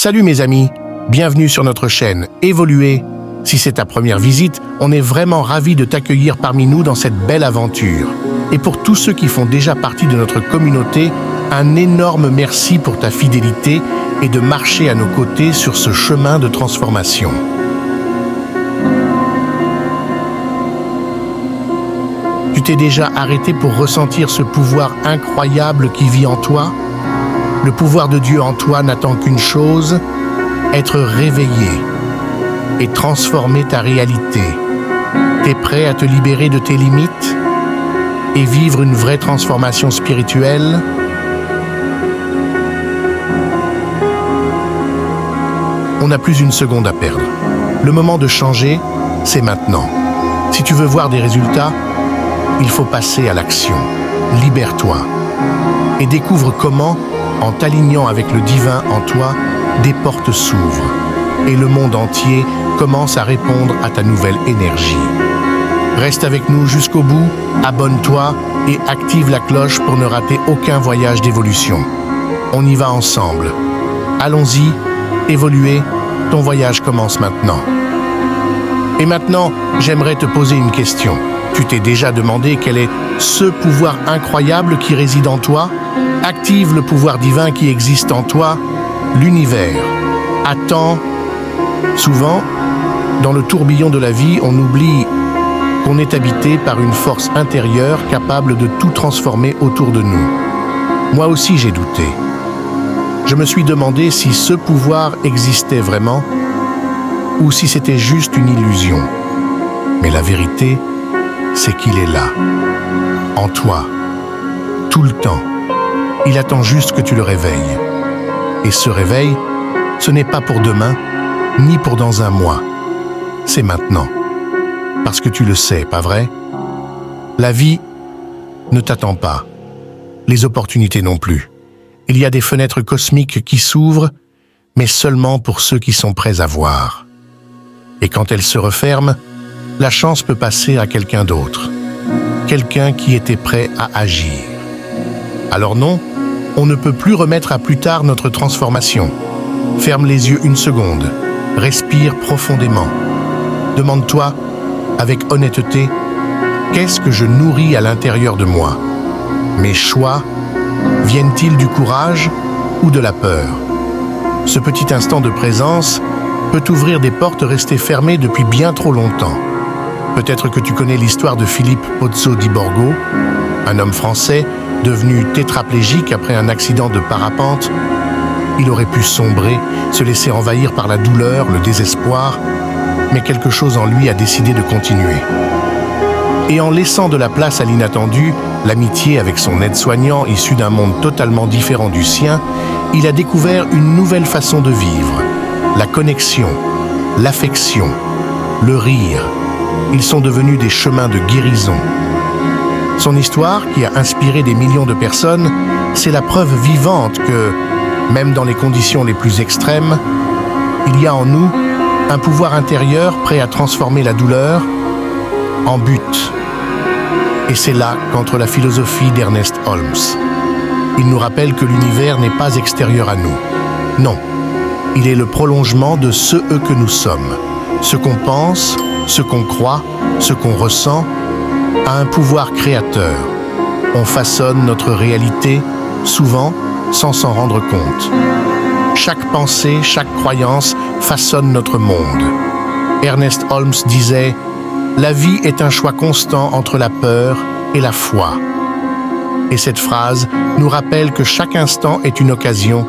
Salut mes amis, bienvenue sur notre chaîne Évoluer. Si c'est ta première visite, on est vraiment ravis de t'accueillir parmi nous dans cette belle aventure. Et pour tous ceux qui font déjà partie de notre communauté, un énorme merci pour ta fidélité et de marcher à nos côtés sur ce chemin de transformation. Tu t'es déjà arrêté pour ressentir ce pouvoir incroyable qui vit en toi? Le pouvoir de Dieu en toi n'attend qu'une chose, être réveillé et transformer ta réalité. T'es prêt à te libérer de tes limites et vivre une vraie transformation spirituelle? On n'a plus une seconde à perdre. Le moment de changer, c'est maintenant. Si tu veux voir des résultats, il faut passer à l'action. Libère-toi et découvre comment, en t'alignant avec le divin en toi, des portes s'ouvrent et le monde entier commence à répondre à ta nouvelle énergie. Reste avec nous jusqu'au bout, abonne-toi et active la cloche pour ne rater aucun voyage d'évolution. On y va ensemble. Allons-y, évoluer, ton voyage commence maintenant. Et maintenant, j'aimerais te poser une question. Tu t'es déjà demandé quel est ce pouvoir incroyable qui réside en toi? Active le pouvoir divin qui existe en toi, l'univers. Attends. Souvent, dans le tourbillon de la vie, on oublie qu'on est habité par une force intérieure capable de tout transformer autour de nous. Moi aussi, j'ai douté. Je me suis demandé si ce pouvoir existait vraiment ou si c'était juste une illusion. Mais la vérité, c'est qu'il est là, en toi, tout le temps. Il attend juste que tu le réveilles. Et ce réveil, ce n'est pas pour demain, ni pour dans un mois. C'est maintenant. Parce que tu le sais, pas vrai? La vie ne t'attend pas. Les opportunités non plus. Il y a des fenêtres cosmiques qui s'ouvrent, mais seulement pour ceux qui sont prêts à voir. Et quand elles se referment, la chance peut passer à quelqu'un d'autre. Quelqu'un qui était prêt à agir. Alors non, on ne peut plus remettre à plus tard notre transformation. Ferme les yeux une seconde, respire profondément. Demande-toi, avec honnêteté, qu'est-ce que je nourris à l'intérieur de moi? Mes choix viennent-ils du courage ou de la peur? Ce petit instant de présence peut ouvrir des portes restées fermées depuis bien trop longtemps. Peut-être que tu connais l'histoire de Philippe Pozzo di Borgo, un homme français devenu tétraplégique après un accident de parapente. Il aurait pu sombrer, se laisser envahir par la douleur, le désespoir, mais quelque chose en lui a décidé de continuer. Et en laissant de la place à l'inattendu, l'amitié avec son aide-soignant issu d'un monde totalement différent du sien, il a découvert une nouvelle façon de vivre. La connexion, l'affection, le rire. Ils sont devenus des chemins de guérison. Son histoire, qui a inspiré des millions de personnes, c'est la preuve vivante que, même dans les conditions les plus extrêmes, il y a en nous un pouvoir intérieur prêt à transformer la douleur en but. Et c'est là qu'entre la philosophie d'Ernest Holmes. Il nous rappelle que l'univers n'est pas extérieur à nous. Non, il est le prolongement de ce que nous sommes. Ce qu'on pense, ce qu'on croit, ce qu'on ressent, a un pouvoir créateur. On façonne notre réalité, souvent sans s'en rendre compte. Chaque pensée, chaque croyance façonne notre monde. Ernest Holmes disait « La vie est un choix constant entre la peur et la foi ». Et cette phrase nous rappelle que chaque instant est une occasion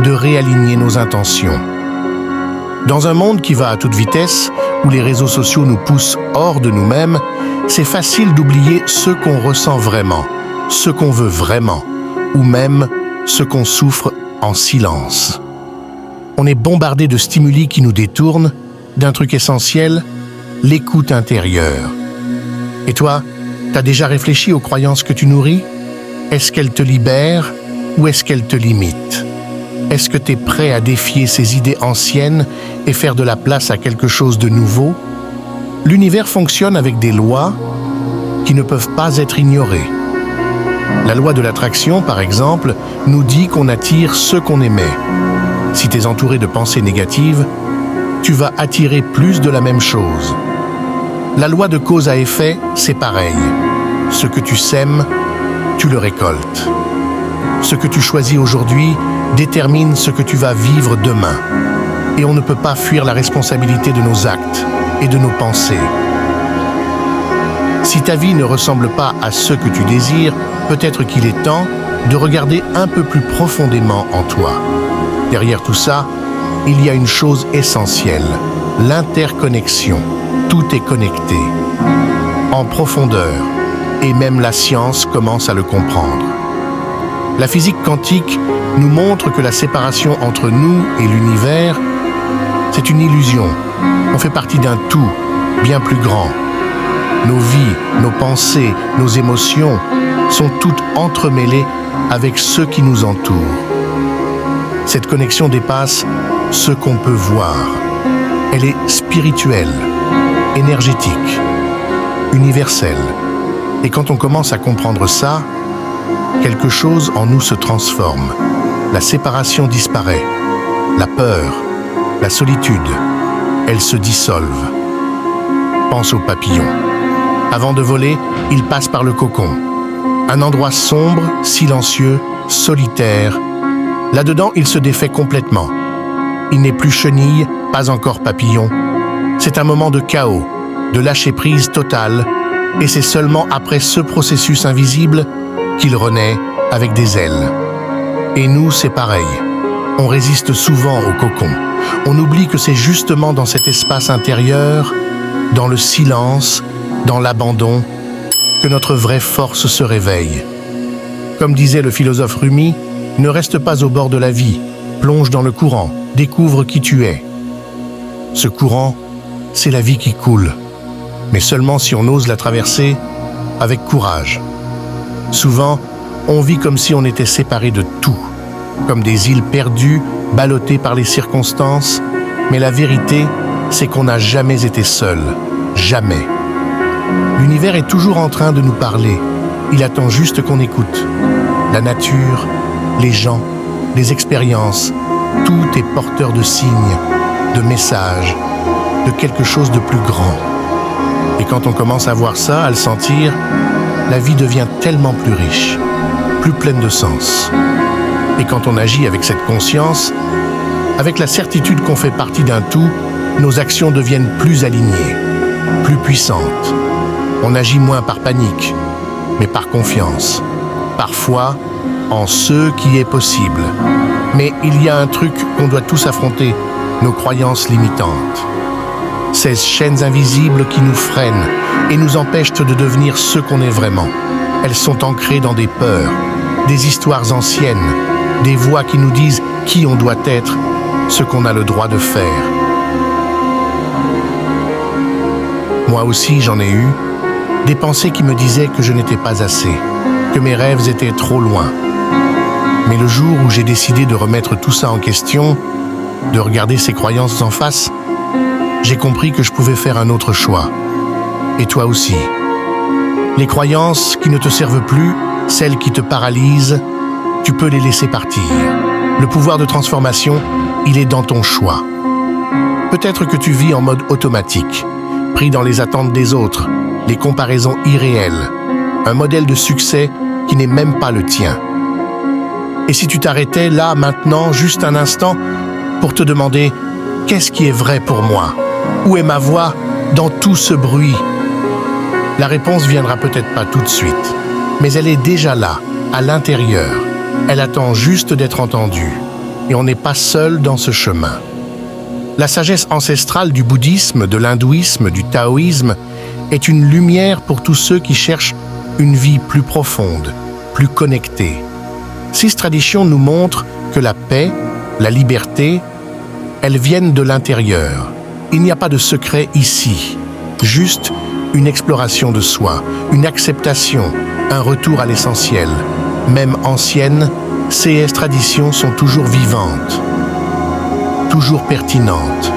de réaligner nos intentions. Dans un monde qui va à toute vitesse, où les réseaux sociaux nous poussent hors de nous-mêmes, c'est facile d'oublier ce qu'on ressent vraiment, ce qu'on veut vraiment, ou même ce qu'on souffre en silence. On est bombardé de stimuli qui nous détournent d'un truc essentiel, l'écoute intérieure. Et toi, t'as déjà réfléchi aux croyances que tu nourris? Est-ce qu'elles te libèrent ou est-ce qu'elles te limitent? Est-ce que tu es prêt à défier ces idées anciennes et faire de la place à quelque chose de nouveau? L'univers fonctionne avec des lois qui ne peuvent pas être ignorées. La loi de l'attraction, par exemple, nous dit qu'on attire ce qu'on émet. Si tu es entouré de pensées négatives, tu vas attirer plus de la même chose. La loi de cause à effet, c'est pareil. Ce que tu sèmes, tu le récoltes. Ce que tu choisis aujourd'hui détermine ce que tu vas vivre demain. Et on ne peut pas fuir la responsabilité de nos actes et de nos pensées. Si ta vie ne ressemble pas à ce que tu désires, peut-être qu'il est temps de regarder un peu plus profondément en toi. Derrière tout ça, il y a une chose essentielle, l'interconnexion. Tout est connecté, en profondeur, et même la science commence à le comprendre. La physique quantique nous montre que la séparation entre nous et l'univers, c'est une illusion. On fait partie d'un tout bien plus grand. Nos vies, nos pensées, nos émotions sont toutes entremêlées avec ceux qui nous entourent. Cette connexion dépasse ce qu'on peut voir. Elle est spirituelle, énergétique, universelle. Et quand on commence à comprendre ça, quelque chose en nous se transforme. La séparation disparaît. La peur, la solitude, elles se dissolvent. Pense aux papillons. Avant de voler, ils passent par le cocon. Un endroit sombre, silencieux, solitaire. Là-dedans, il se défait complètement. Il n'est plus chenille, pas encore papillon. C'est un moment de chaos, de lâcher-prise totale, et c'est seulement après ce processus invisible qu'il renaît avec des ailes. Et nous, c'est pareil. On résiste souvent au cocon. On oublie que c'est justement dans cet espace intérieur, dans le silence, dans l'abandon, que notre vraie force se réveille. Comme disait le philosophe Rumi, ne reste pas au bord de la vie, plonge dans le courant, découvre qui tu es. Ce courant, c'est la vie qui coule, mais seulement si on ose la traverser avec courage. Souvent, on vit comme si on était séparés de tout, comme des îles perdues, ballottées par les circonstances, mais la vérité, c'est qu'on n'a jamais été seul, jamais. L'univers est toujours en train de nous parler, il attend juste qu'on écoute. La nature, les gens, les expériences, tout est porteur de signes, de messages, de quelque chose de plus grand. Et quand on commence à voir ça, à le sentir, la vie devient tellement plus riche, plus pleine de sens. Et quand on agit avec cette conscience, avec la certitude qu'on fait partie d'un tout, nos actions deviennent plus alignées, plus puissantes. On agit moins par panique, mais par confiance. Parfois, en ce qui est possible. Mais il y a un truc qu'on doit tous affronter, nos croyances limitantes. Ces chaînes invisibles qui nous freinent et nous empêchent de devenir ce qu'on est vraiment. Elles sont ancrées dans des peurs, des histoires anciennes, des voix qui nous disent qui on doit être, ce qu'on a le droit de faire. Moi aussi, j'en ai eu, des pensées qui me disaient que je n'étais pas assez, que mes rêves étaient trop loin. Mais le jour où j'ai décidé de remettre tout ça en question, de regarder ces croyances en face, j'ai compris que je pouvais faire un autre choix. Et toi aussi. Les croyances qui ne te servent plus, celles qui te paralysent, tu peux les laisser partir. Le pouvoir de transformation, il est dans ton choix. Peut-être que tu vis en mode automatique, pris dans les attentes des autres, les comparaisons irréelles, un modèle de succès qui n'est même pas le tien. Et si tu t'arrêtais là, maintenant, juste un instant, pour te demander « Qu'est-ce qui est vrai pour moi ? Où est ma voix dans tout ce bruit ?» La réponse viendra peut-être pas tout de suite, mais elle est déjà là, à l'intérieur. Elle attend juste d'être entendue. Et on n'est pas seul dans ce chemin. La sagesse ancestrale du bouddhisme, de l'hindouisme, du taoïsme est une lumière pour tous ceux qui cherchent une vie plus profonde, plus connectée. Ces traditions nous montrent que la paix, la liberté, elles viennent de l'intérieur. Il n'y a pas de secret ici, juste une exploration de soi, une acceptation, un retour à l'essentiel. Même anciennes, ces traditions sont toujours vivantes, toujours pertinentes.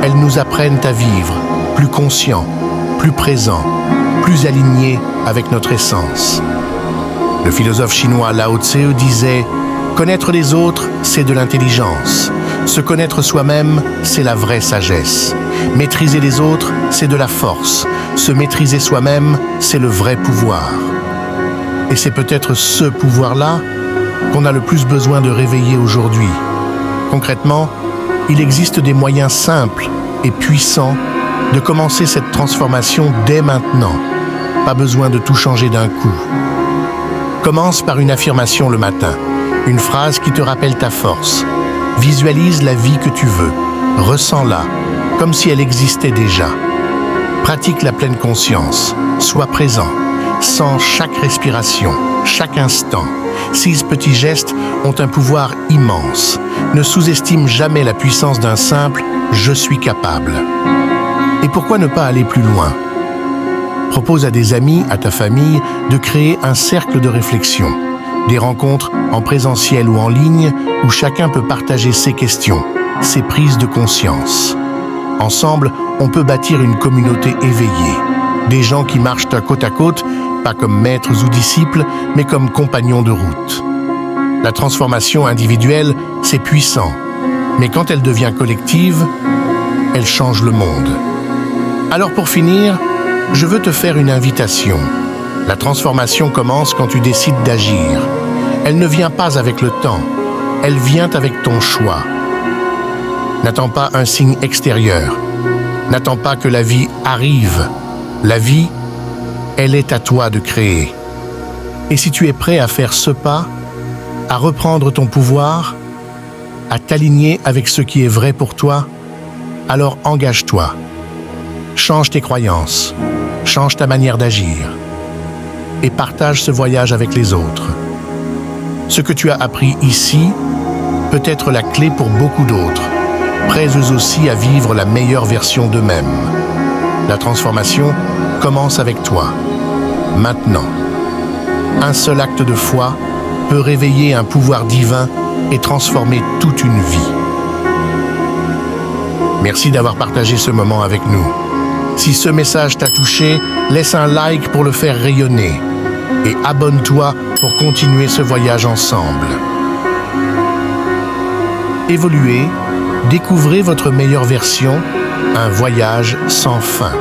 Elles nous apprennent à vivre plus conscients, plus présents, plus alignés avec notre essence. Le philosophe chinois Lao Tse disait « Connaître les autres, c'est de l'intelligence. Se connaître soi-même, c'est la vraie sagesse. Maîtriser les autres, c'est de la force. Se maîtriser soi-même, c'est le vrai pouvoir. Et c'est peut-être ce pouvoir-là qu'on a le plus besoin de réveiller aujourd'hui. Concrètement, il existe des moyens simples et puissants de commencer cette transformation dès maintenant. Pas besoin de tout changer d'un coup. Commence par une affirmation le matin, une phrase qui te rappelle ta force. Visualise la vie que tu veux, ressens-la, comme si elle existait déjà. Pratique la pleine conscience, sois présent, sens chaque respiration, chaque instant. Ces petits gestes ont un pouvoir immense. Ne sous-estime jamais la puissance d'un simple « je suis capable ». Et pourquoi ne pas aller plus loin? Propose à des amis, à ta famille, de créer un cercle de réflexion. Des rencontres en présentiel ou en ligne où chacun peut partager ses questions, ses prises de conscience. Ensemble, on peut bâtir une communauté éveillée. Des gens qui marchent côte à côte, pas comme maîtres ou disciples, mais comme compagnons de route. La transformation individuelle, c'est puissant. Mais quand elle devient collective, elle change le monde. Alors pour finir, je veux te faire une invitation. La transformation commence quand tu décides d'agir. Elle ne vient pas avec le temps, elle vient avec ton choix. N'attends pas un signe extérieur. N'attends pas que la vie arrive. La vie, elle est à toi de créer. Et si tu es prêt à faire ce pas, à reprendre ton pouvoir, à t'aligner avec ce qui est vrai pour toi, alors engage-toi. Change tes croyances, change ta manière d'agir et partage ce voyage avec les autres. Ce que tu as appris ici peut être la clé pour beaucoup d'autres, prêts eux aussi à vivre la meilleure version d'eux-mêmes. La transformation commence avec toi, maintenant. Un seul acte de foi peut réveiller un pouvoir divin et transformer toute une vie. Merci d'avoir partagé ce moment avec nous. Si ce message t'a touché, laisse un like pour le faire rayonner et abonne-toi pour continuer ce voyage ensemble. Évoluez, découvrez votre meilleure version, un voyage sans fin.